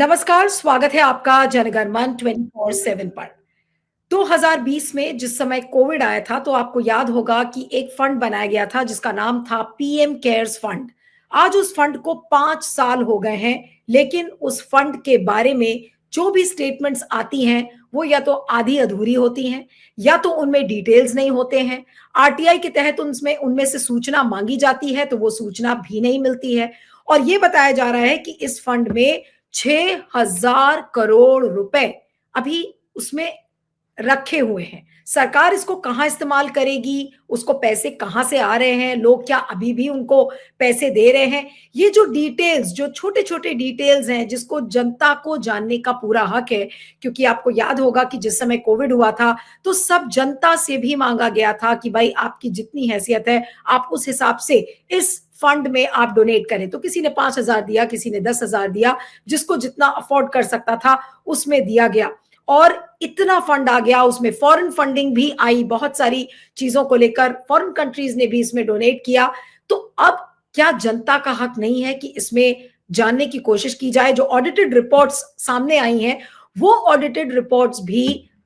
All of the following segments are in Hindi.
नमस्कार, स्वागत है आपका जनगण मन 24/7 पर। 2020 में जिस समय कोविड आया था, तो आपको याद होगा कि एक फंड बनाया गया था जिसका नाम था पीएम केयर्स फंड। आज उस फंड को 5 साल हो गए हैं, लेकिन उस फंड के बारे में जो भी स्टेटमेंट्स आती हैं, वो या तो आधी अधूरी होती हैं, या तो उनमें डिटेल्स नहीं होते हैं। आरटीआई के तहत उनमें उनमें से सूचना मांगी जाती है, तो वो सूचना भी नहीं मिलती है। और ये बताया जा रहा है कि इस फंड में 6,000 करोड़ रुपए अभी उसमें रखे हुए हैं। सरकार इसको कहां इस्तेमाल करेगी, उसको पैसे कहां से आ रहे हैं, लोग क्या अभी भी उनको पैसे दे रहे हैं? ये जो डिटेल्स, जो छोटे छोटे डिटेल्स हैं, जिसको जनता को जानने का पूरा हक है, क्योंकि आपको याद होगा कि जिस समय कोविड हुआ था, तो सब जनता से भी मांगा गया था कि भाई आपकी जितनी हैसियत है, आप उस हिसाब से इस फंड में आप डोनेट करें। तो किसी ने 5,000 दिया, किसी ने 10,000 दिया, जिसको जितना अफोर्ड कर सकता था उसमें दिया गया। और इतना फंड आ गया, उसमें फॉरेन फंडिंग भी आई, बहुत सारी चीजों को लेकर फॉरेन कंट्रीज ने भी इसमें डोनेट किया। तो अब क्या जनता का हक नहीं है कि इसमें जानने की कोशिश की जाए? जो ऑडिटेड रिपोर्ट्स सामने आई हैं, वो ऑडिटेड रिपोर्ट्स भी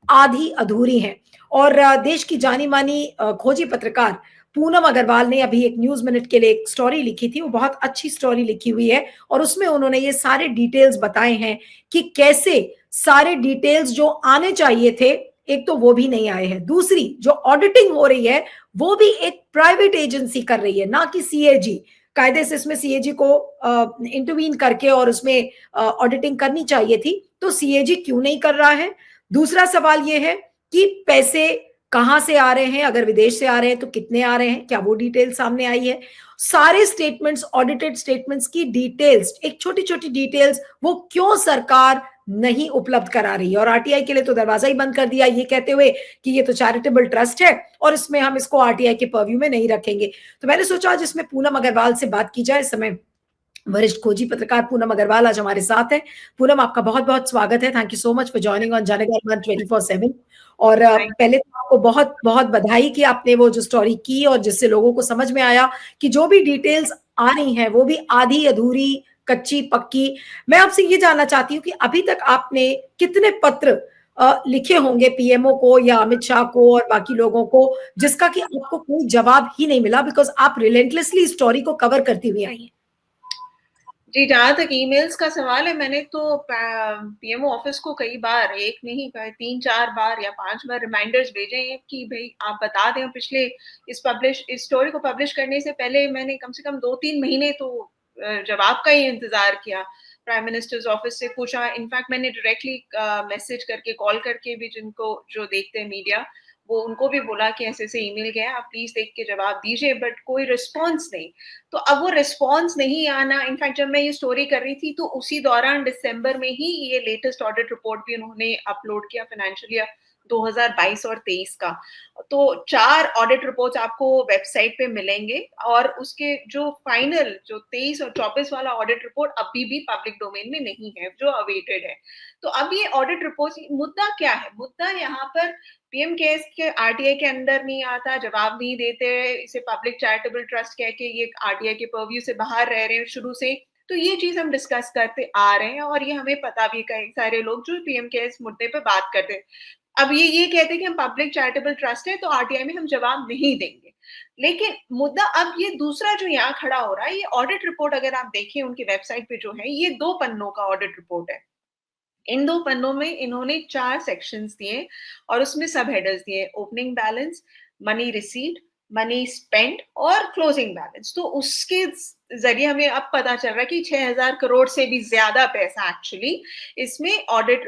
आधी अधूरी हैं। और देश की जानी मानी खोजी पत्रकार पूनम अग्रवाल ने अभी एक न्यूज मिनट के लिए एक स्टोरी लिखी थी। वो बहुत अच्छी स्टोरी लिखी हुई है, और उसमें उन्होंने ये सारे डिटेल्स बताए हैं कि कैसे सारे डिटेल्स जो आने चाहिए थे, एक तो वो भी नहीं आए हैं। दूसरी, जो ऑडिटिंग हो रही है, वो भी एक प्राइवेट एजेंसी कर रही है, ना कि सीएजी। कायदे से इसमें सीएजी को इंटरवीन करके और उसमें ऑडिटिंग करनी चाहिए थी, तो सीएजी क्यों नहीं कर रहा है? दूसरा सवाल ये है कि पैसे कहां से आ रहे हैं, अगर विदेश से आ रहे हैं तो कितने आ रहे हैं, क्या वो डिटेल सामने आई है? सारे स्टेटमेंट्स, ऑडिटेड स्टेटमेंट्स की डिटेल्स, एक छोटी छोटी डिटेल्स, वो क्यों सरकार नहीं उपलब्ध करा रही है? और आरटीआई के लिए तो दरवाजा ही बंद कर दिया, ये कहते हुए कि ये तो चैरिटेबल ट्रस्ट है और इसमें हम इसको आरटीआई के पर्व्यू में नहीं रखेंगे। तो मैंने सोचा आज इसमें पूनम अग्रवाल से बात की जाए। इस समय वरिष्ठ खोजी पत्रकार पूनम अग्रवाल आज हमारे साथ है। पूनम, आपका बहुत बहुत स्वागत है। Thank you so much for joining on Jangan Man 24/7। और थैंक पहले तो आपको बहुत बहुत बधाई कि आपने वो जो स्टोरी की और जिससे लोगों को समझ में आया कि जो भी डिटेल्स आ रही हैं वो भी आधी अधूरी, कच्ची पक्की। मैं आपसे ये जानना चाहती हूँ कि अभी तक आपने कितने पत्र लिखे होंगे पीएमओ को या अमित शाह को और बाकी लोगों को, जिसका कि आपको कोई जवाब ही नहीं मिला, बिकॉज आप रिलेंटलेसली स्टोरी को कवर करती हुई आई हैं। जी, जहाँ तक ईमेल्स का सवाल है, मैंने तो पीएमओ ऑफिस को कई बार, एक नहीं कहा 3-4 बार या 5 बार रिमाइंडर्स भेजे हैं कि भई आप बता दें। पिछले इस स्टोरी को पब्लिश करने से पहले मैंने कम से कम 2-3 महीने तो जवाब का ही इंतज़ार किया। प्राइम मिनिस्टर्स ऑफिस से पूछा, इनफैक्ट मैंने डायरेक्टली मैसेज करके, कॉल करके भी, जिनको जो देखते हैं मीडिया, वो उनको भी बोला कि ऐसे-ऐसे ईमेल गया है, आप प्लीज़ देख के जवाब दीजिए, बट कोई रिस्पॉन्स नहीं। तो अब वो रिस्पॉन्स नहीं आना, इनफैक्ट जब मैं ये स्टोरी कर रही थी तो उसी दौरान दिसंबर में ही ये लेटेस्ट ऑडिट रिपोर्ट भी उन्होंने अपलोड किया, फाइनेंशियल ईयर 2022 और 23 का। तो 4 ऑडिट रिपोर्ट्स आपको वेबसाइट पे मिलेंगे, और उसके जो फाइनल, जो 23 और 24 वाला ऑडिट रिपोर्ट अभी भी पब्लिक डोमेन में नहीं है, जो अवेटेड है। तो अब ये ऑडिट रिपोर्ट, मुद्दा क्या है? मुद्दा यहाँ पर पीएम केयर्स के आरटीआई के अंदर नहीं आता, जवाब नहीं देते, इसे पब्लिक चैरिटेबल ट्रस्ट कह के ये आरटीआई के पर्व्यू से बाहर रह रहे हैं शुरू से। तो ये चीज हम डिस्कस करते आ रहे हैं, और ये हमें पता भी, कई सारे लोग जो पीएम केयर्स मुद्दे पे बात करते हैं, अब ये कहते हैं कि हम पब्लिक चैरिटेबल ट्रस्ट है तो आरटीआई में हम जवाब नहीं देंगे। लेकिन मुद्दा अब ये दूसरा जो यहाँ खड़ा हो रहा है, ये ऑडिट रिपोर्ट अगर आप देखें उनकी वेबसाइट पे जो है, ये 2 पन्नों का ऑडिट रिपोर्ट है। इन 2 पन्नों में इन्होंने 4 सेक्शंस दिए, और उसमें सब हेडर्स दिए: opening balance, money received, money spent और क्लोजिंग बैलेंस। तो उसके जरिए हमें अब पता चल रहा है कि 6,000 करोड़ से भी ज्यादा पैसा एक्चुअली इसमें ऑडिट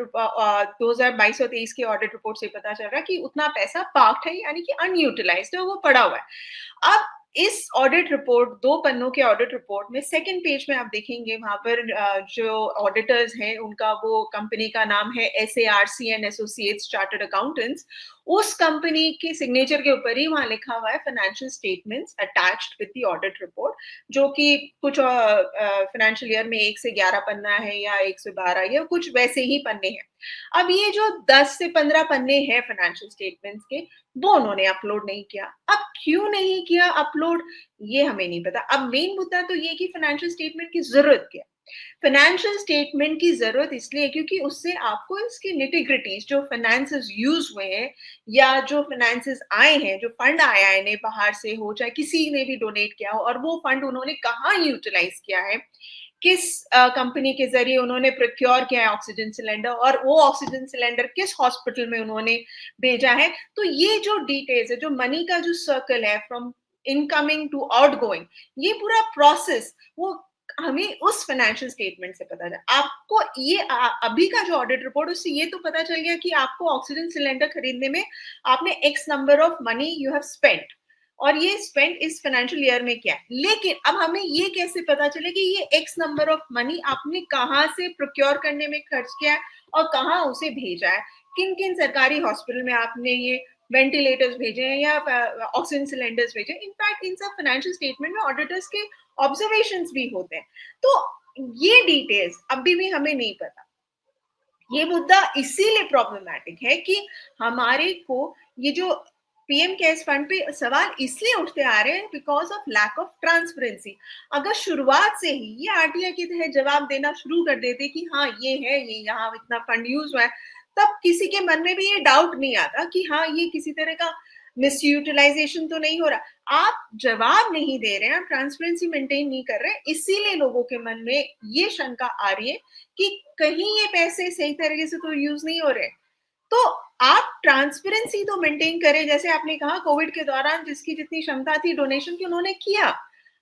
2022 और 23 के ऑडिट रिपोर्ट से पता चल रहा है कि उतना पैसा पार्क्ड है, यानी कि अनयूटिलाइज्ड है, वो पड़ा हुआ है। अब इस ऑडिट रिपोर्ट, 2 पन्नों के ऑडिट रिपोर्ट में सेकंड पेज में आप देखेंगे, वहां पर जो ऑडिटर्स हैं उनका, वो कंपनी का नाम है SARC and associates chartered accountants. उस कंपनी के सिग्नेचर के ऊपर ही वहां लिखा हुआ है financial statements attached with the audit report, जो कि कुछ फाइनेंशियल ईयर में 1 से 11 पन्ना है या 1 से 12, या कुछ वैसे ही पन्ने हैं। अब ये जो 10 से 15 पन्ने हैं फाइनेंशियल स्टेटमेंट्स के, वो उन्होंने अपलोड नहीं किया। अब क्यों नहीं किया अपलोड, ये हमें नहीं पता। अब मेन मुद्दा तो ये कि फाइनेंशियल स्टेटमेंट की जरूरत क्या है? फाइनेंशियल स्टेटमेंट की जरूरत इसलिए क्योंकि उससे आपको इसकी निटिग्रिटीज जो फाइनेंसेस यूज हुए हैं या जो फाइनेंसेस आए हैं, जो फंड आया है इन्हें बाहर से हो चाहे किसी ने भी डोनेट किया हो, और वो फंड उन्होंने कहाँ यूटिलाइज किया है, किस कंपनी के जरिए उन्होंने प्रोक्योर किया है ऑक्सीजन सिलेंडर, और वो ऑक्सीजन सिलेंडर किस हॉस्पिटल में उन्होंने भेजा है। तो ये जो डिटेल्स है, जो मनी का जो सर्कल है फ्रॉम इनकमिंग टू आउटगोइंग, ये पूरा प्रोसेस वो हमें उस फाइनेंशियल स्टेटमेंट से पता चला। आपको ये अभी का जो ऑडिट रिपोर्ट, उससे ये तो पता चल गया कि आपको ऑक्सीजन सिलेंडर खरीदने में आपने x number of money you have spent, और ये स्पेंड इस फाइनेंशियल ईयर में किया है। लेकिन अब हमें ये कैसे पता चले कि ये एक्स नंबर ऑफ मनी आपने कहाँ से प्रोक्योर करने में खर्च किया है और कहाँ उसे भेजा है, किन किन सरकारी हॉस्पिटल में आपने ये वेंटिलेटर्स भेजे हैं या ऑक्सीजन सिलेंडर्स भेजे। इनफैक्ट इन सब फाइनेंशियल स्टेटमेंट में ऑडिटर्स के ऑब्जर्वेशंस भी होते हैं। तो ये डिटेल्स अभी भी हमें नहीं पता। ये मुद्दा इसीलिए प्रॉब्लमैटिक है कि हमारे को ये जो पीएम केयर्स फंड पे सवाल इसलिए उठते आ रहे हैं because of lack of transparency. अगर शुरुआत से ही ये आरटीआई की तरह जवाब देना शुरू कर देते कि हाँ ये है, ये यहाँ इतना फंड यूज हुआ है, तब किसी के मन में भी ये डाउट नहीं आता कि हाँ ये किसी तरह का मिसयूटिलाइजेशन तो नहीं हो रहा। आप जवाब नहीं दे रहे हैं, आप ट्रांसपेरेंसी मेंटेन नहीं कर रहे हैं, इसीलिए लोगों के मन में ये शंका आ रही है कि कहीं ये पैसे सही तरीके से तो यूज नहीं हो रहे। तो आप ट्रांसपेरेंसी तो मेंटेन करें, जैसे आपने कहा कोविड के दौरान जिसकी जितनी क्षमता थी डोनेशन की उन्होंने किया।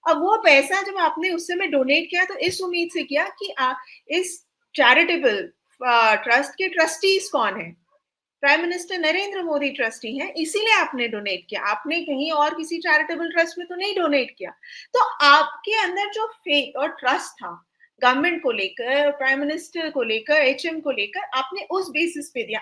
अब वो पैसा जब आपने उस समय डोनेट किया तो इस उम्मीद से किया कि इस चैरिटेबल ट्रस्ट के ट्रस्टीज कौन है, prime minister Narendra Modi trustee हैं, इसीलिए आपने डोनेट किया, आपने कहीं और किसी चैरिटेबल ट्रस्ट में तो नहीं डोनेट किया। तो आपके अंदर जो फेथ और ट्रस्ट था गवर्नमेंट को लेकर, प्राइम मिनिस्टर को लेकर, एचएम को लेकर, आपने उस बेसिस पे दिया।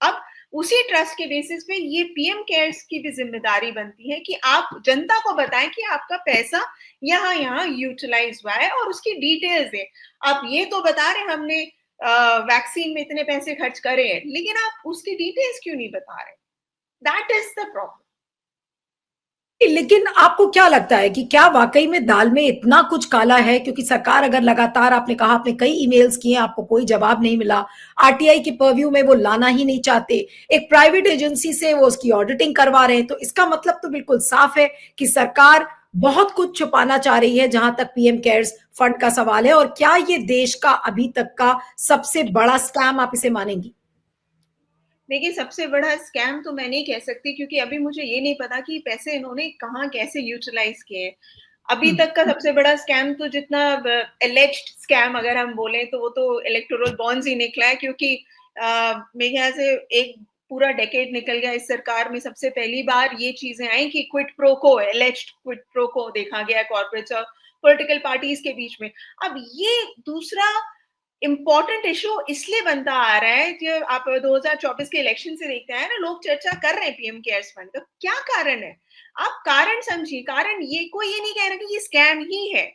अब उसी ट्रस्ट के बेसिस पे ये पीएम केयर्स की भी जिम्मेदारी बनती है कि आप जनता को बताएं कि आपका पैसा यहाँ यहाँ यूटिलाइज हुआ है और उसकी डिटेल्स है। आप ये तो बता रहे हमने वैक्सीन में इतने पैसे खर्च करे हैं, लेकिन आप उसकी डिटेल्स क्यों नहीं बता रहे? That is the problem. लेकिन आपको क्या लगता है कि क्या वाकई में दाल में इतना कुछ काला है? क्योंकि सरकार अगर लगातार, आपने कहा आपने कई ईमेल्स किए, आपको कोई जवाब नहीं मिला, आरटीआई के पर्व्यू में वो लाना ही नहीं चाहते, एक प्राइवेट एजेंसी से वो उसकी ऑडिटिंग करवा रहे हैं, तो इसका मतलब तो बिल्कुल साफ है कि सरकार बहुत कुछ छुपाना चाह रही है जहां तक पीएम केयर्स फंड का सवाल है। और क्या ये देश का अभी तक का सबसे बड़ा स्कैम आप इसे मानेंगी? देखिए, सबसे बड़ा स्कैम तो मैं नहीं कह सकती क्योंकि अभी मुझे ये नहीं पता कि पैसे इन्होंने कहाँ कैसे यूटिलाइज किए। अभी तक का सबसे बड़ा स्कैम तो जितना एलेज्ड स्कैम अगर हम बोले तो वो तो इलेक्टोरल बॉन्ड्स ही निकला है, क्योंकि मेरे ख्याल से एक पूरा डेकेड निकल गया इस सरकार में, सबसे पहली बार ये चीजें आई कि क्विट प्रोको, एलेज्ड क्विट प्रोको देखा गया कॉर्पोरेट्स और पॉलिटिकल पार्टीज के बीच में। अब ये दूसरा इम्पोर्टेंट इशू इसलिए बनता आ रहा है कि आप 2024 के इलेक्शन से देखते हैं ना, लोग चर्चा कर रहे हैं पीएम केयर्स फंड का। क्या कारण है? आप कारण समझिए। कारण ये कोई ये नहीं कह रहा कि ये स्कैम ही है।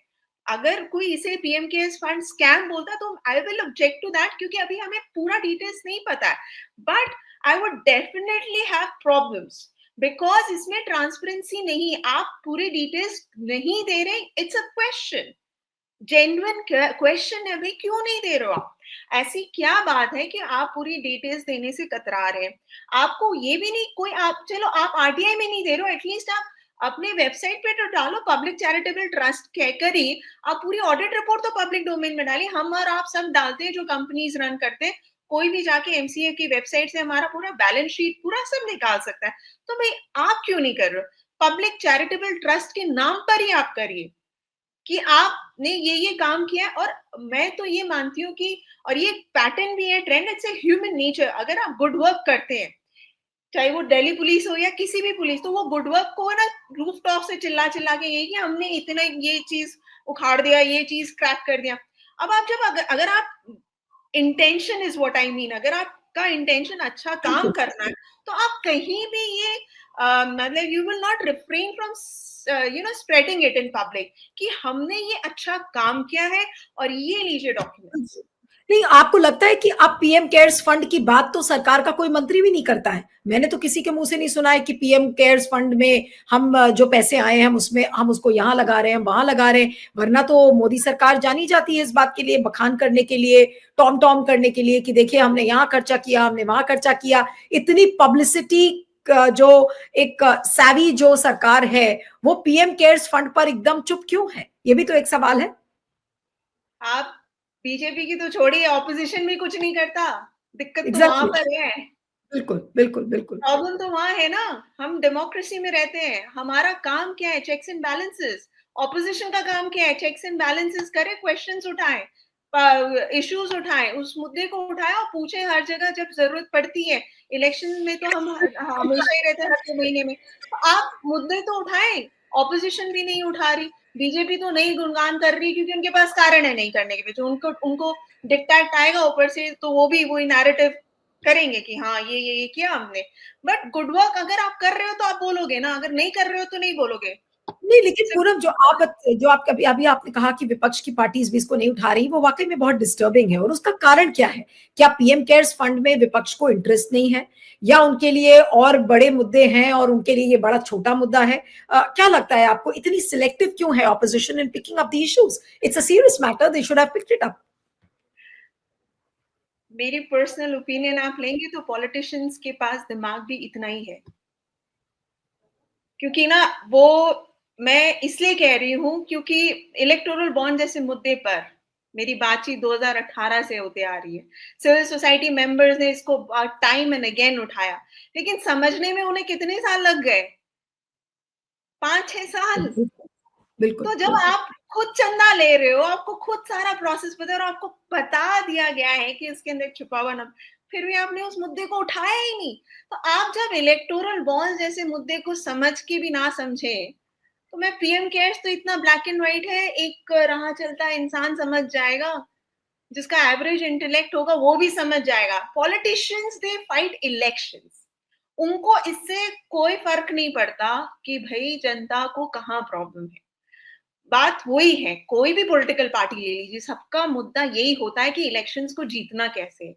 अगर कोई इसे पीएम केयर्स फंड स्कैम बोलता तो I will object to that, क्योंकि अभी हमें पूरा डिटेल्स नहीं पता है। But I would definitely have problems because इसमें ट्रांसपेरेंसी नहीं, आप पूरी डिटेल्स नहीं दे रहे। It's a question, genuine question है भाई, क्यों नहीं दे रहे हो आप? ऐसी क्या बात है कि आप पूरी डिटेल्स देने से कतरा रहे हैं? आपको ये भी नहीं कोई, आप चलो आप आरटीआई में नहीं दे रहे हो, एटलीस्ट आप अपने वेबसाइट पे तो डालो पब्लिक चैरिटेबल ट्रस्ट कहकर ही। आप पूरी ऑडिट रिपोर्ट तो पब्लिक डोमेन में डालिए। हम और आप सब डालते हैं जो कंपनीज रन करते हैं, कोई भी जाके एमसीए की वेबसाइट से हमारा पूरा बैलेंस शीट पूरा सब निकाल सकता है। तो भाई आप क्यों नहीं कर रहे हो? पब्लिक चैरिटेबल ट्रस्ट के नाम पर ही आप करिए कि आपने ये काम किया है। और मैं तो ये मानती हूँ कि, और ये पैटर्न भी है, trend, it's a human nature. अगर आप गुड वर्क करते हैं, चाहे वो दिल्ली पुलिस हो या किसी भी पुलिस, तो वो गुड वर्क को ना रूफ टॉप से चिल्ला चिल्ला के ये कि हमने इतना ये चीज उखाड़ दिया, ये चीज क्रैक कर दिया। अब आप जब अगर आप intention is what I mean, अगर आपका इंटेंशन अच्छा काम करना है तो आप कहीं भी ये मतलब you will not refrain from spreading it in public कि हमने ये अच्छा काम किया है और ये लीजिए डॉक्यूमेंट्स। नहीं, आपको लगता है कि अब पीएम केयर्स फंड की बात तो सरकार का कोई मंत्री भी नहीं करता है? मैंने तो किसी के मुंह से नहीं सुना है कि पीएम केयर्स फंड में हम जो पैसे आए हैं उसमें हम उसको यहाँ लगा रहे हैं, वहां लगा रहे हैं। वरना तो मोदी सरकार जानी जाती है इस बात के लिए, बखान करने के लिए, टॉम टॉम करने के लिए कि देखिए हमने यहाँ खर्चा किया, हमने वहां खर्चा किया। इतनी पब्लिसिटी जो एक सैवी जो सरकार है, वो पीएम केयर्स फंड पर एकदम चुप क्यों है? ये भी तो एक सवाल है। आप बीजेपी की तो छोड़िए, ऑपोजिशन भी कुछ नहीं करता, दिक्कत तो वहां एग्जैक्टली, पर है। बिल्कुल बिल्कुल बिल्कुल। प्रॉब्लम तो वहां है ना। हम डेमोक्रेसी में रहते हैं, हमारा काम क्या है? Checks and balances. ऑपोजिशन का काम क्या है? चेक्स एंड बैलेंसेस करे, क्वेश्चंस उठाए, इश्यूज उठाए, उस मुद्दे को उठाए और पूछे हर जगह जब जरूरत पड़ती है। इलेक्शन में तो हम हमेशा ही रहते हैं, हर 2 महीने में। तो आप मुद्दे तो उठाए। ऑपोजिशन भी नहीं उठा रही, बीजेपी तो नहीं गुणगान कर रही क्योंकि उनके पास कारण है नहीं करने के पीछे। उनको उनको डिक्टेट आएगा ऊपर से, तो वो भी वही नैरेटिव करेंगे कि हाँ ये किया हमने। बट गुड वर्क अगर आप कर रहे हो तो आप बोलोगे ना, अगर नहीं कर रहे हो तो नहीं बोलोगे। नहीं, लेकिन पूनम, जो आप कभी अभी आपने कहा कि विपक्ष की पार्टीज भी इसको नहीं उठा रही, वो वाकई में बहुत डिस्टर्बिंग है। और उसका कारण क्या है? क्या पीएम केयर्स फंड में विपक्ष को इंटरेस्ट नहीं है, या उनके लिए और बड़े मुद्दे हैं और उनके लिए ये बड़ा छोटा मुद्दा है? क्या लगता है आपको, इतनी सिलेक्टिव क्यों है opposition in picking up the issues? It's a serious matter, they should have picked it up. मेरी पर्सनल ओपिनियन आप लेंगे तो पॉलिटिशियंस के पास दिमाग भी इतना ही है। क्योंकि ना वो, मैं इसलिए कह रही हूँ क्योंकि इलेक्टोरल बॉन्ड जैसे मुद्दे पर मेरी बातचीत 2018 से होते आ रही है। सिविल सोसाइटी मेंबर्स ने इसको टाइम एंड अगेन उठाया, लेकिन समझने में उन्हें कितने साल लग गए? 5-6 साल। बिल्कुल तो जब बिल्कुल। आप खुद चंदा ले रहे हो, आपको खुद सारा प्रोसेस पता है और आपको बता दिया गया है कि इसके अंदर छुपा हुआ ना, फिर भी आपने उस मुद्दे को उठाया ही नहीं। तो आप जब इलेक्टोरल बॉन्ड जैसे मुद्दे को समझ के भी ना समझे, तो मैं पीएम केयर्स तो इतना ब्लैक एंड व्हाइट है, एक राह चलता इंसान समझ जाएगा, जिसका एवरेज इंटेलेक्ट होगा वो भी समझ जाएगा। पॉलिटिशियंस दे फाइट इलेक्शंस, उनको इससे कोई फर्क नहीं पड़ता कि भाई जनता को कहाँ प्रॉब्लम है। बात वही है, कोई भी पॉलिटिकल पार्टी ले लीजिए, सबका मुद्दा यही होता है कि इलेक्शंस को जीतना कैसे है,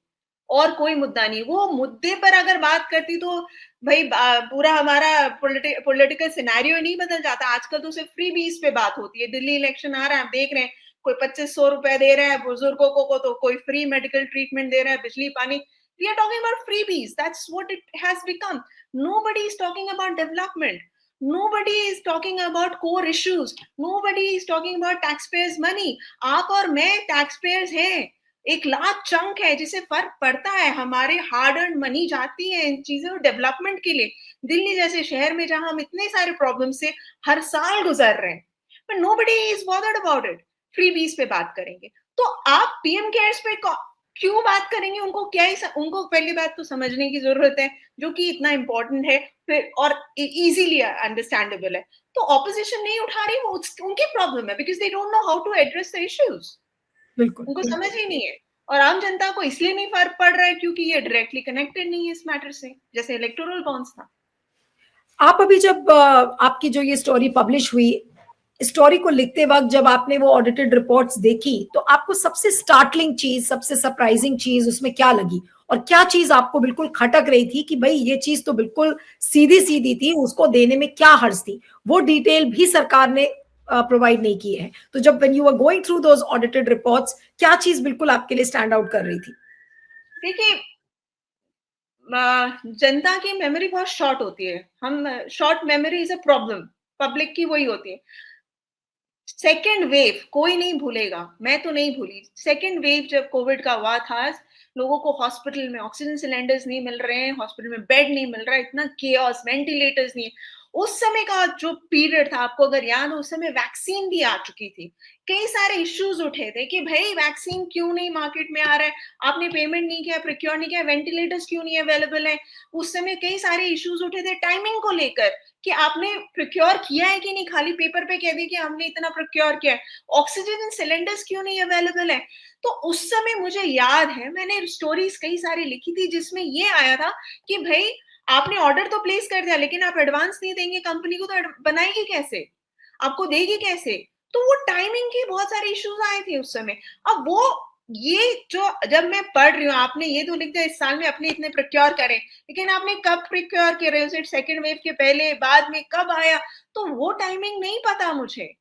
और कोई मुद्दा नहीं। वो मुद्दे पर अगर बात करती तो भाई पूरा हमारा पॉलिटिकल सिनेरियो नहीं बदल जाता। आजकल तो सिर्फ फ्री बीज पे बात होती है। दिल्ली इलेक्शन आ रहा है, आप देख रहे हैं, कोई 2500 रुपए दे रहा है बुजुर्गों को तो कोई फ्री मेडिकल ट्रीटमेंट दे रहा है, बिजली पानी। We are talking about freebies, that's what it has become. Nobody is talking about development. Nobody is talking about core issues. Nobody is talking about taxpayers money. आप और मैं taxpayers हैं। एक लाख चंक है जिसे फर्क पड़ता है, हमारे हार्ड अर्न मनी जाती है इन चीजों डेवलपमेंट के लिए। दिल्ली जैसे शहर में जहां हम इतने सारे प्रॉब्लम से हर साल गुजर रहे हैं, पर nobody is bothered about it. Freebies पे बात करेंगे तो आप पीएम केयर्स पे क्यों बात करेंगे? उनको क्या ही उनको पहली बात तो समझने की जरूरत है, जो कि इतना इंपॉर्टेंट है, फिर और इजीली अंडरस्टैंडेबल है। तो ऑपोजिशन नहीं उठा रही, वो उनकी प्रॉब्लम है, because they don't know how to address the issues. बिल्कुल उनको बिल्कुल। समझ ही नहीं है। और आम जनता को इसलिए नहीं फर्क पड़ रहा है क्योंकि ये डायरेक्टली कनेक्टेड नहीं है इस मैटर से, जैसे इलेक्टोरल बॉन्ड्स था। आप अभी जब आपकी जो ये स्टोरी पब्लिश हुई, स्टोरी को लिखते वक्त जब आपने वो ऑडिटेड रिपोर्ट्स देखी, तो आपको सबसे स्टार्टलिंग चीज, सबसे सरप्राइजिंग चीज उसमें क्या लगी? और क्या चीज आपको बिल्कुल खटक रही थी कि भाई ये चीज तो बिल्कुल सीधी सीधी थी, उसको देने में क्या हर्ज थी? वो डिटेल भी सरकार ने प्रोवाइड नहीं की है। तो जब when you are going through those audited reports, क्या चीज बिल्कुल आपके लिए स्टैंड आउट कर रही थी? देखिए, जनता की मेमोरी बहुत शॉर्ट होती है। हम short memory is a problem, public की वही होती है। सेकेंड वेव कोई नहीं भूलेगा, मैं तो नहीं भूली। सेकेंड वेव जब कोविड का हुआ था, लोगों को हॉस्पिटल में ऑक्सीजन सिलेंडर्स नहीं मिल रहे हैं, हॉस्पिटल में बेड नहीं मिल रहा है, इतना केओस, वेंटिलेटर्स नहीं है। उस समय का जो पीरियड था, आपको अगर याद हो, उस समय वैक्सीन भी आ चुकी थी। कई सारे इश्यूज उठे थे कि भाई वैक्सीन क्यों नहीं मार्केट में आ रहा है, आपने पेमेंट नहीं किया, प्रोक्योर नहीं किया, वेंटिलेटर्स क्यों नहीं अवेलेबल है। उस समय कई सारे इश्यूज उठे थे टाइमिंग को लेकर कि आपने प्रोक्योर किया है कि नहीं, खाली पेपर पे कह दी कि हमने इतना प्रोक्योर किया है। ऑक्सीजन सिलेंडर्स क्यों नहीं अवेलेबल है। तो उस समय मुझे याद है, मैंने स्टोरीज कई सारी लिखी थी जिसमें ये आया था कि भाई आपने ऑर्डर तो प्लेस कर दिया, लेकिन आप एडवांस नहीं देंगे कंपनी को, तो बनाएगी कैसे, आपको देगी कैसे। तो वो टाइमिंग के बहुत सारे इश्यूज आए थे उस समय। अब वो ये जो जब मैं पढ़ रही हूँ, आपने ये तो लिख दिया इस साल में अपने इतने प्रोक्योर करें, लेकिन आपने कब प्रोक्योर करे, सेकेंड वेव के पहले, बाद में, कब आया, तो वो टाइमिंग नहीं पता मुझे।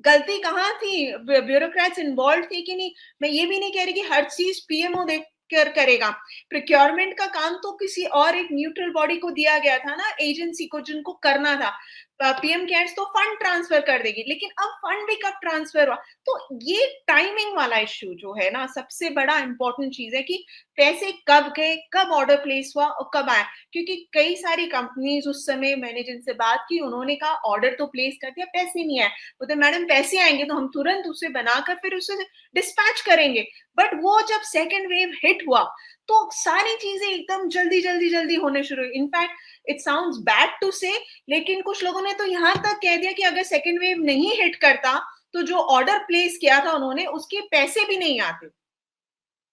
गलती कहाँ थी, ब्यूरोक्रेट्स इन्वॉल्व थी कि नहीं। मैं ये भी नहीं कह रही कि हर चीज पीएमओ देख कर करेगा। प्रोक्योरमेंट का काम तो किसी और एक न्यूट्रल बॉडी को दिया गया था ना, एजेंसी को, जिनको करना था। पीएम केयर्स तो फंड ट्रांसफर कर देगी, लेकिन अब फंड भी कब ट्रांसफर हुआ, तो ये टाइमिंग वाला इश्यू जो है ना, सबसे बड़ा इंपॉर्टेंट चीज है कि पैसे कब गए, कब ऑर्डर प्लेस हुआ और कब आया। क्योंकि कई सारी कंपनीज उस समय, मैंने जिनसे बात की, उन्होंने कहा ऑर्डर तो प्लेस कर दिया, पैसे नहीं आए। बोलते मैडम पैसे आएंगे तो हम तुरंत उसे बनाकर फिर उसे डिस्पैच करेंगे। बट वो जब सेकेंड वेव हिट हुआ तो सारी चीजें एकदम जल्दी जल्दी जल्दी होने शुरू हुई। In fact it sounds bad to say, लेकिन कुछ लोगों ने तो यहां तक कह दिया कि अगर सेकेंड वेव नहीं हिट करता तो जो ऑर्डर प्लेस किया था उन्होंने, उसके पैसे भी नहीं आते,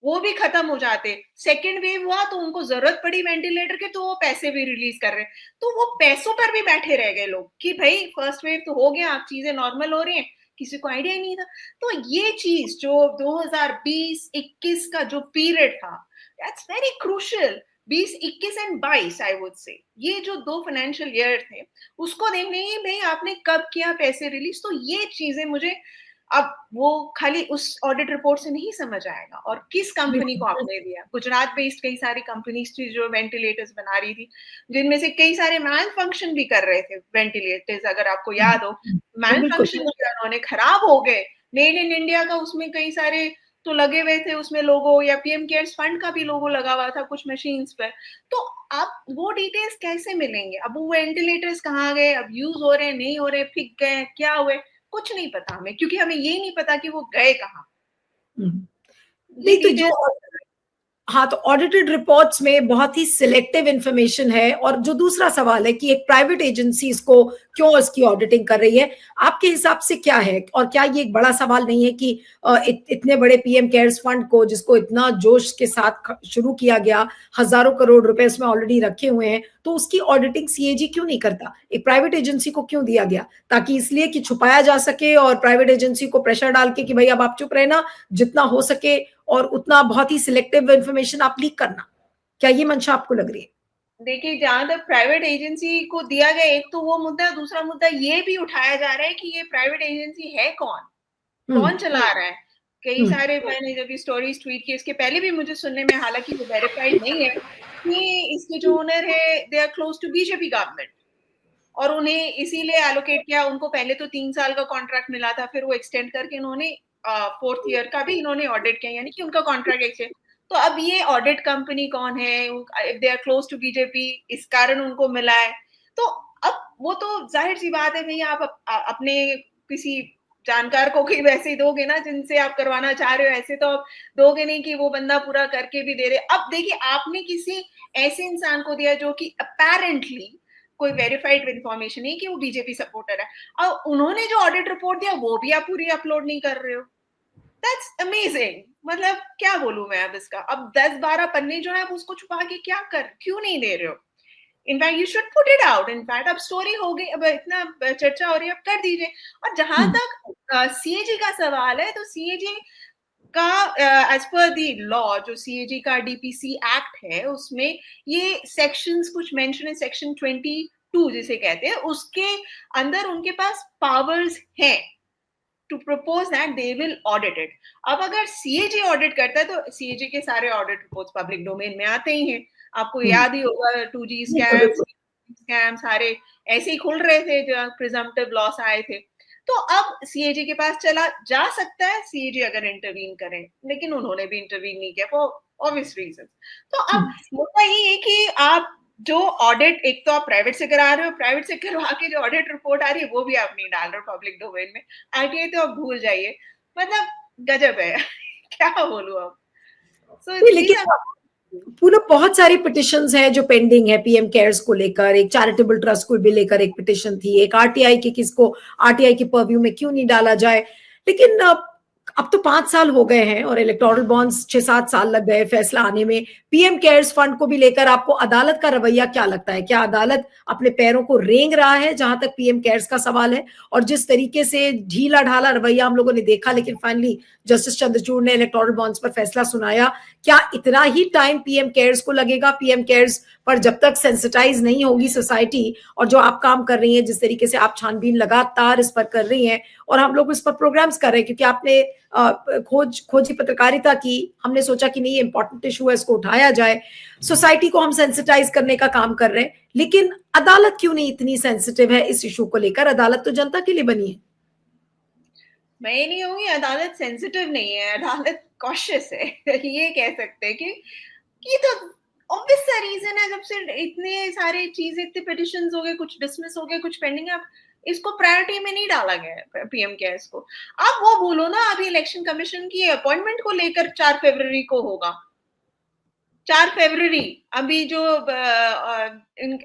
वो भी खत्म हो जाते। सेकेंड वेव हुआ तो उनको जरूरत पड़ी वेंटिलेटर के, तो वो पैसे भी रिलीज कर रहे हैं। तो वो पैसों पर भी बैठे रह गए लोग कि भाई फर्स्ट वेव तो हो गया, अब चीजें नॉर्मल हो रही हैं, किसी को आइडिया ही नहीं था। तो ये चीज जो 2020-21 का जो पीरियड था, that's very crucial. 20, 21 and 22 I would say, ये जो 2 फाइनेंशियल ईयर थे, उसको देखने ही भाई आपने कब किया पैसे रिलीज। तो ये चीजें मुझे अब वो खाली उस ऑडिट रिपोर्ट से नहीं समझ आएगा। और किस कंपनी को आपने दिया, गुजरात बेस्ड कई सारी कंपनीज थी जो वेंटिलेटर्स बना रही थी, जिनमें से कई सारे मैन फंक्शन भी कर रहे थे वेंटिलेटर्स, अगर आपको याद हो। मैन फंक्शन उन्होंने खराब हो गए। मेड इन इंडिया का उसमें कई सारे तो लगे हुए थे उसमें लोगो, या पीएम केयर्स फंड का भी लोगो लगा हुआ था कुछ मशीन्स पर। तो आप वो डिटेल्स कैसे मिलेंगे? अब वो वेंटिलेटर्स कहाँ गए, अब यूज हो रहे, नहीं हो रहे, फिक गए, क्या हुए, कुछ नहीं पता हमें, क्योंकि हमें ये नहीं पता कि वो गए कहाँ। ये नहीं तो जो, डिटेल्स हाँ, तो ऑडिटेड रिपोर्ट्स में बहुत ही सिलेक्टिव इंफॉर्मेशन है। और जो दूसरा सवाल है कि एक प्राइवेट एजेंसी इसको क्यों इसकी ऑडिटिंग कर रही है, आपके हिसाब से क्या है? और क्या ये एक बड़ा सवाल नहीं है कि इतने बड़े पीएम केयर्स फंड को, जिसको इतना जोश के साथ शुरू किया गया, हजारों करोड़ रुपए इसमें ऑलरेडी रखे हुए हैं, तो उसकी ऑडिटिंग सीएजी क्यों नहीं करता? एक प्राइवेट एजेंसी को क्यों दिया गया? ताकि इसलिए कि छुपाया जा सके और प्राइवेट एजेंसी को प्रेशर डाल के कि भाई अब आप चुप रहना, जितना हो सके और उतना बहुत ही सिलेक्टिव इंफॉर्मेशन आप लीक करना। क्या ये मंशा आपको लग रही है? देखिए, जहां तक प्राइवेट एजेंसी को दिया गया, एक तो वो मुद्दा, दूसरा मुद्दा ये भी उठाया जा रहा है कि ये प्राइवेट एजेंसी है कौन, कौन चला रहा है। कई सारे, मैंने जब ये स्टोरीज ट्वीट की, इसके पहले भी मुझे सुनने में, हालांकि वो वेरीफाइड नहीं है, कि इसके जो ओनर है they are close to BJP government, और उन्हें इसीलिए एलोकेट किया। उनको पहले तो 3 साल का कॉन्ट्रैक्ट मिला था, फिर वो एक्सटेंड करके इन्होंने 4th ईयर का भी इन्होंने ऑडिट किया, यानी कि उनका कॉन्ट्रैक्ट एक्सटेंड। तो अब ये ऑडिट कंपनी कौन है, if they are close to BJP, इस कारण उनको मिला है। तो अब वो तो जाहिर सी बात है भाई, आप अपने किसी जानकार को भी वैसे ही दोगे ना, जिनसे आप करवाना चाह रहे हो, ऐसे तो आप दोगे नहीं कि वो बंदा पूरा करके भी दे रहे। अब देखिए, आपने किसी ऐसे इंसान को दिया जो कि अपेरेंटली कोई वेरीफाइड इंफॉर्मेशन नहीं कि वो बीजेपी सपोर्टर है, और उन्होंने जो ऑडिट रिपोर्ट दिया वो भी आप पूरी अपलोड नहीं कर रहे हो। That's amazing. मतलब क्या बोलूं मैं अब इसका। अब 10-12 पन्ने जो है आप उसको छुपा के क्या कर, क्यों नहीं दे रहे हो? In fact you should put it out. In fact अब स्टोरी हो गई, अब इतना चर्चा हो रही है, अब कर दीजिए। और जहां तक सीएजी का सवाल है, तो सीएजी का एज पर दी लॉ, जो सीएजी का डीपीसी एक्ट है, उसमें ये सेक्शंस कुछ मेंशन है, सेक्शन 22 जिसे कहते हैं, उसके अंदर उनके पास पावर्स हैं to propose that they will audit it. अब अगर सीएजी ऑडिट करता है तो सीएजी के सारे ऑडिट रिपोर्ट्स पब्लिक डोमेन में आते ही हैं। आपको याद ही होगा 2G स्कैम सारे ऐसे ही खुल रहे थे जब प्रिजम्पटिव लॉस आए थे। तो अब सीएजी के पास चला जा सकता है, सीएजी अगर इंटरवीन करें, लेकिन उन्होंने भी इंटरवीन नहीं किया फॉर ऑब्वियस रीजन। तो अब मुद्दा ये है कि आप जो ऑडिट, एक तो आप प्राइवेट से करा रहे हो, प्राइवेट से करवा के जो ऑडिट रिपोर्ट आ रही है वो भी आप नहीं डाल रहे हो पब्लिक डोमेन में। आरटीआई तो आप भूल जाइए, मतलब गजब है। क्या बोलूं अब। लेकिन पूरा बहुत सारी पिटिशंस है जो पेंडिंग है पीएम केयर्स को लेकर। एक चैरिटेबल ट्रस्ट को भी लेकर एक पिटिशन थी, एक आरटीआई के, किसको आरटीआई के परव्यू में क्यों नहीं डाला जाए। लेकिन अब तो 5 साल हो गए हैं और इलेक्टोरल बॉन्ड्स 6-7 साल लग गए फैसला आने में। पीएम केयर्स फंड को भी लेकर आपको अदालत का रवैया क्या लगता है? क्या अदालत अपने पैरों को रेंग रहा है जहां तक पीएम केयर्स का सवाल है? और जिस तरीके से ढीला ढाला रवैया हम लोगों ने देखा, लेकिन फाइनली जस्टिस चंद्रचूड़ ने इलेक्टोरल बॉन्ड्स पर फैसला सुनाया, क्या इतना ही टाइम पीएम केयर्स को लगेगा? पीएम केयर्स पर जब तक सेंसिटाइज नहीं होगी सोसाइटी, और जो आप काम कर रही हैं, जिस तरीके से आप छानबीन लगातार इस पर कर रही हैं और हम लोग इस पर प्रोग्राम्स कर रहे हैं, क्योंकि आपने खोजी पत्रकारिता की, हमने सोचा कि नहीं, इंपॉर्टेंट इशू है, इसको उठाया जाए, सोसाइटी को हम सेंसिटाइज करने का काम कर रहे हैं। लेकिन अदालत क्यों नहीं इतनी सेंसिटिव है इस इशू को लेकर? अदालत तो जनता के लिए बनी है। मैं ये नहीं कहूंगी अदालत सेंसिटिव नहीं है, अदालत कॉशियस है। ये कह सकते हैं कि ये तो ऑब्वियस सा रीजन है, जब से इतने सारे चीजें, इतने पिटिशंस हो गए, कुछ डिसमिस हो गए, कुछ पेंडिंग है, इसको प्रायोरिटी में नहीं डाला गया है पीएम केयर्स को। आप वो बोलो ना, अभी इलेक्शन कमीशन की अपॉइंटमेंट को लेकर 4 फरवरी को होगा, 4 फरवरी, अभी जो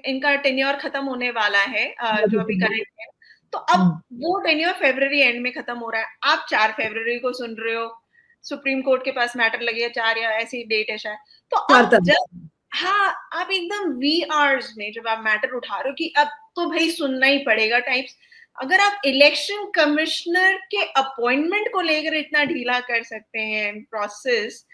इनका टेन्योर खत्म होने वाला है, जो अभी करेंट है, तो अब वो टेन्योर फरवरी एंड में खत्म हो रहा है। आप 4 फरवरी को सुन रहे हो, सुप्रीम कोर्ट के पास मैटर लगेगा 4 या ऐसी डेट है शायद, तो अब जब, हाँ, आप एकदम वी आवर्स में जब आप मैटर उठा रहे हो कि अब तो भाई सुनना ही पड़ेगा टाइप्स, अगर आप इलेक्शन कमिश्नर के अपॉइंटमेंट को लेकर इतना ढीला कर सकते हैं प्रोसेस,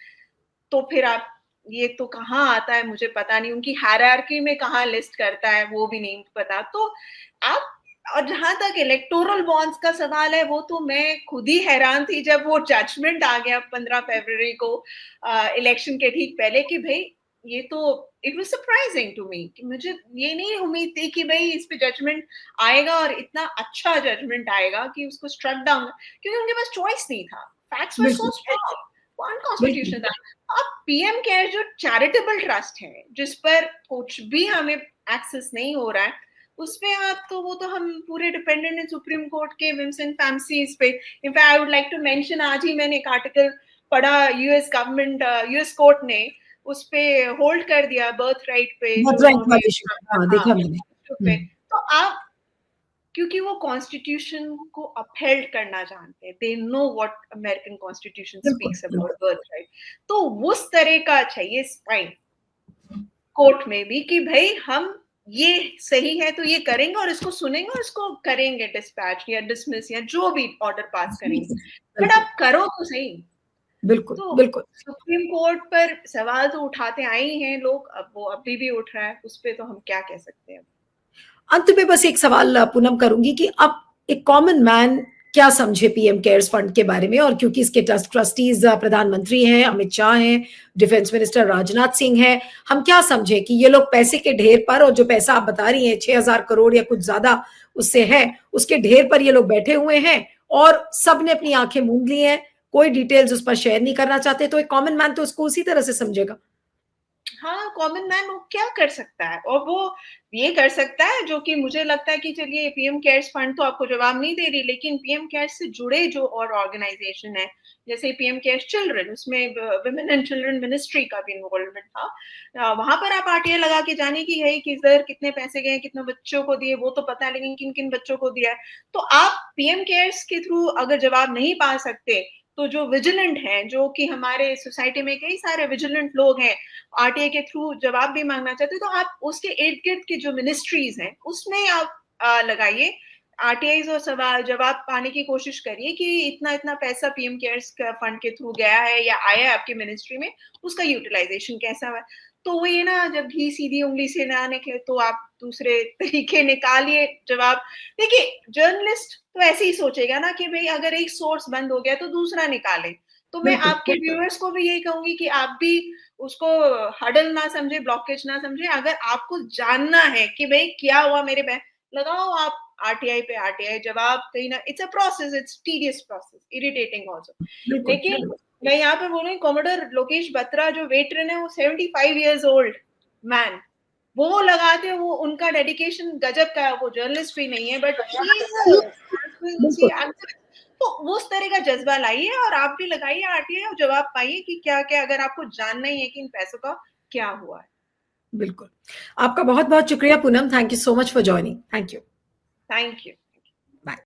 तो फिर आप, ये तो कहाँ आता है मुझे पता नहीं, उनकी हायरार्की में कहाँ लिस्ट करता है वो भी नहीं पता। तो आप, और जहां तक इलेक्टोरल बॉन्ड्स का सवाल है, वो तो मैं खुद ही हैरान थी जब वो जजमेंट आ गया 15 फरवरी को इलेक्शन के ठीक पहले, कि भाई ये तो, it was surprising to me, कि मुझे ये नहीं उम्मीद थी कि भाई इस पे जजमेंट आएगा और इतना अच्छा जजमेंट आएगा कि उसको स्ट्रक डाउन, क्योंकि उनके पास चॉइस नहीं था, फैक्ट्स वर सो स्ट्रांग, अनकॉन्स्टिट्यूशनल था। अब पीएम केयर जो चैरिटेबल ट्रस्ट है, जिस पर कुछ भी हमें एक्सेस नहीं हो रहा है, उसपे आप, तो वो तो हम पूरे डिपेंडेंट है सुप्रीम कोर्ट के विम्स एंड फैंसीज पे। In fact I would like to mention, आज ही मैंने एक आर्टिकल पढ़ा, यूएस गवर्नमेंट, यूएस कोर्ट ने उस पे होल्ड कर दिया बर्थ राइट पे, देखा मैंने। तो आप, क्योंकि वो कॉन्स्टिट्यूशन को अपहेल्ड करना जानते हैं, they know what American constitution speaks about birth right, तो उस तरह का चाहिए स्पाइन कोर्ट में भी कि भाई हम, ये सही है तो ये करेंगे और इसको सुनेंगे और इसको करेंगे डिस्पैच या डिसमिस या जो भी ऑर्डर पास करेंगे, बट आप करो तो सही। बिल्कुल, तो बिल्कुल। सुप्रीम कोर्ट पर सवाल तो उठाते आए ही हैं लोग, अब वो अभी भी उठ रहा है, उस पर तो हम क्या कह सकते हैं। अंत में बस एक सवाल पूनम करूंगी कि अब एक कॉमन मैन क्या समझे पीएम केयर्स फंड के बारे में, और क्योंकि इसके ट्रस्टीज प्रधानमंत्री हैं, अमित शाह हैं, डिफेंस मिनिस्टर राजनाथ सिंह हैं, हम क्या समझे कि ये लोग पैसे के ढेर पर, और जो पैसा आप बता रही हैं 6,000 करोड़ या कुछ ज्यादा उससे है, उसके ढेर पर ये लोग बैठे हुए हैं और सबने अपनी आंखें मूंद ली हैं, कोई डिटेल्स उस पर शेयर नहीं करना चाहते, तो एक कॉमन मैन तो उसको उसी तरह से समझेगा। हाँ, कॉमन मैन वो क्या कर सकता है, और वो ये कर सकता है जो कि मुझे लगता है कि चलिए पीएम केयर्स फंड तो आपको जवाब नहीं दे रही, लेकिन पीएम केयर्स से जुड़े जो और ऑर्गेनाइजेशन है, जैसे पीएम केयर्स चिल्ड्रन, उसमें वुमेन एंड चिल्ड्रन मिनिस्ट्री का भी इन्वॉल्वमेंट था, वहां पर आप आरटीआई लगा के जाने की है कि सर कितने पैसे गए, कितने बच्चों को दिए, वो तो पता है, लेकिन किन किन बच्चों को दिया है, तो आप पीएम केयर्स के थ्रू अगर जवाब नहीं पा सकते, तो जो विजिलेंट हैं, जो कि हमारे सोसाइटी में कई सारे विजिलेंट लोग हैं, आरटीआई के थ्रू जवाब भी मांगना चाहते हैं, तो आप उसके इर्द गिर्द की जो मिनिस्ट्रीज हैं उसमें आप लगाइए आरटीआई और सवाल जवाब पाने की कोशिश करिए कि इतना इतना पैसा पीएम केयर्स फंड के थ्रू गया है या आया है आपकी मिनिस्ट्री में, उसका यूटिलाइजेशन कैसा है। तो वो ये ना, जब घी सीधी उंगली से ना निकले तो आप दूसरे तरीके निकालिए जवाब। देखिए, जर्नलिस्ट तो ऐसे ही सोचेगा ना कि भाई अगर एक सोर्स बंद हो गया तो दूसरा निकाले, तो मैं आपके व्यूअर्स को भी यही कहूंगी कि आप भी उसको हडल ना समझे, ब्लॉकेज ना समझे, अगर आपको जानना है कि भाई क्या हुआ मेरे बैंक, लगाओ आप आरटीआई पे आरटीआई जवाब, कहीं ना, it's a process, it's tedious process, irritating also. लेकिन मैं यहाँ पे बोलूँ, कॉमोडर लोकेश बत्रा जो वेटरन है, वो 75 इयर्स ओल्ड मैन, वो लगाते हैं, वो उनका डेडिकेशन गजब का है, वो जर्नलिस्ट भी नहीं है, बट तो उस तरह का जज्बा लाइए और आप भी लगाइए आरटीआई और जवाब पाइए कि क्या क्या, अगर आपको जानना ही है कि इन पैसों का क्या हुआ है। बिल्कुल, आपका बहुत बहुत शुक्रिया Poonam, thank you so much for joining, thank you. Thank you.